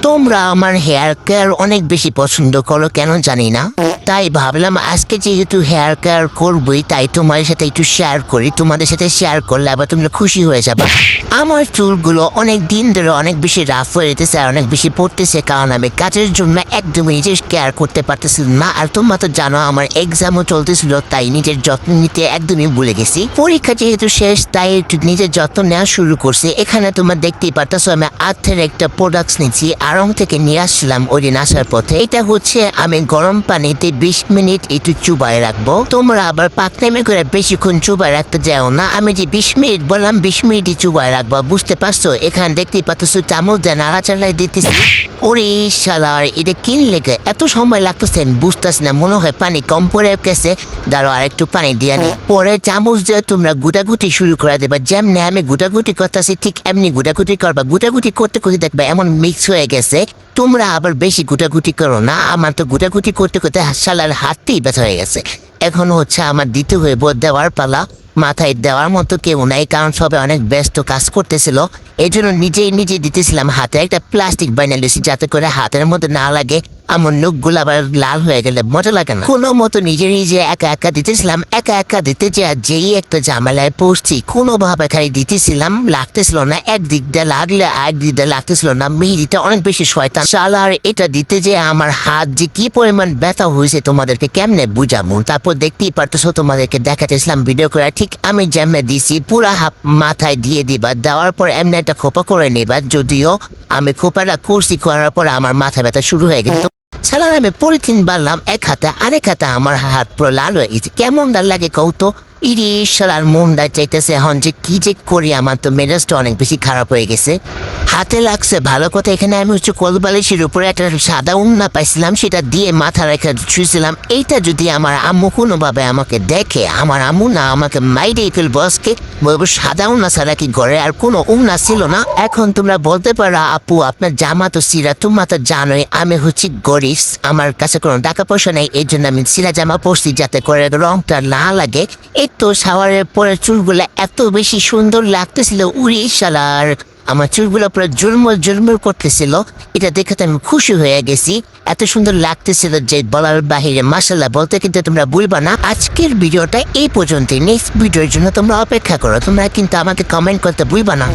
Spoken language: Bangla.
তোমরা আমার হেয়ার কেয়ার অনেক বেশি পছন্দ করো কেন জানি না, তাই ভাবলাম আজকে যেহেতু হেয়ার কেয়ার করবই তাই তোমাদের সাথে একটু শেয়ার করি। তোমাদের সাথে শেয়ার করলে আবার তোমরা খুশি হয়ে যাবে। আমার চুলগুলো অনেক দিন ধরে অনেক বেশি রাফ হয়ে যেতেছে আর অনেক বেশি পড়তেছে, কারণ আমি কাজের জন্য একদমই নিজের কেয়ার করতে পারতেছিলাম না। আর তোমরা তো জানো আমার এক্সামও চলতেছিল, তাই নিজের যত্ন নিতে একদমই ভুলে গেছি। পরীক্ষা যেহেতু শেষ তাই একটু নিজের যত্ন নেওয়া শুরু করছি। এখানে তোমরা দেখতেই পারতেছো আমি আর্থের একটা প্রোডাক্টস নিচ্ছি, আড়ং থেকে নিয়ে আসছিলাম ওই দিন আসার পথে। এটা হচ্ছে আমি গরম পানিতে 20 মিনিট একটু চুবাই রাখবো। তোমরা আবার পাকনামে করে বেশিক্ষণ চুবাই রাখতে যাও না। আমি যে 20 মিনিট বললাম 20 মিনিটই চুবাই রাখবো, বুঝতে পারছো? এখানে দেখতেই পাচ্ছো চামচ দিয়ে নাড়াচাড়াই দিতেছি। ওরে শালার, এটা কিনলে এত সময় লাগতেছে বুঝতেছি না, মনে হয় পানি কম পড়ে গেছে। দাঁড়ো আর একটু পানি দিয়ে নি। পরে চামচ দিয়ে তোমরা গুটাগুটি শুরু করে দেবা। যেমনি আমি গুটাগুটি করতেছি ঠিক এমনি গুটাগুটি করবা। গুটাগুটি করতে করতে দেখবা এমন মিক্স হয়ে গেছে। তোমরা আবার বেশি গুটাগুটি করো না, আমার তো গুটাগুটি করতে করতে শালার হাতটাই ব্যথা হয়ে গেছে। এখন হচ্ছে আমার দিতে হইব দেওয়ার পালা। মাথায় দেওয়ার মতো কেউ নাই, কারণ সবাই অনেক ব্যস্ত কাজ করতেছিল। এই জন্য নিজে দিতেছিলাম। হাতে একটা প্লাস্টিক বানিয়ে নিয়েছি যাতে করে হাতের মধ্যে না লাগে। আমার নখগুলো আবার লাল হয়ে গেলে মজা লাগে না। কোনো মতো নিজে একা দিতেছিলাম। একা দিতে যেই একটা ঝামেলায় পড়ছি, কোনোভাবে খালি দিতেছিলাম, লাগতেছিল না। একদিক দিয়ে লাগলে একদিক দিয়ে লাগতেছিল না। মেহেদিটা অনেক বেশি শয়তান শালার। এটা দিতে যে আমার হাত যে কি পরিমাণ ব্যথা হয়েছে তোমাদেরকে কেমনে বুঝাবো। তারপর দেখতেই পারতেছো, তোমাদেরকে দেখাতেছিলাম ভিডিও করে। ঠিক আমি যেমনে দিছি পুরা হাত মাথায় দিয়ে দিবা। দেওয়ার পর এমনি একটা খোপা করে নিবা। যদিও আমি খোপাটা করছি, করার পর আমার মাথা ব্যথা শুরু হয়ে গেছে। সালার আমি পলিথিন বাড়লাম এক হাতে, আরেক হাতে আমার হাত পুরো লাল হয়ে গেছে। কেমন ডাল লাগে কৌতো ইরি শালার। মনটা চাইতেছে এখন যে কি যে করি, আমার তো মেজাজটা অনেক বেশি খারাপ হয়ে গেছে। হাতে লাগছে ভালো কথা, এখানে আমি হচ্ছে কোলবালিশের উপরে একটা সাদা উন্না পাইছিলাম, সেটা দিয়ে মাথা রেখে শুয়েছিলাম। এইটা যদি আমার আম্মু কোনোভাবে আমাকে দেখে, আমার আম্মু না আমাকে মাইরেই ফেলবো আজকে। বলবো সাদা উন্না ছাড়া কি ঘরে আর কোনো উন্না ছিল না? এখন তোমরা বলতে পারো আপু আপনার জামা তো সিরা, তোমরা তো জানোই আমি হচ্ছে গরিব, আমার কাছে কোনো টাকা পয়সা নেই। এই জন্য আমি সিরা জামা পরছি যাতে করে রংটা না লাগে। এই তো শাওয়ারের পরে চুলগুলো এত বেশি সুন্দর লাগতেছিল, উড়ি শালার। আমার চুলগুলো পুরো ঝুলমুল করতেছিল। এটা দেখে তো আমি খুশি হয়ে গেছি। এত সুন্দর লাগতেছিল যে বলার বাহিরে। মাশাআল্লাহ বলতে কিন্তু তোমরা ভুলবা না। আজকের ভিডিওটা এই পর্যন্তই। নেক্সট ভিডিওর জন্য তোমরা অপেক্ষা করো। তোমরা কিন্তু আমাকে কমেন্ট করতে ভুলবা না।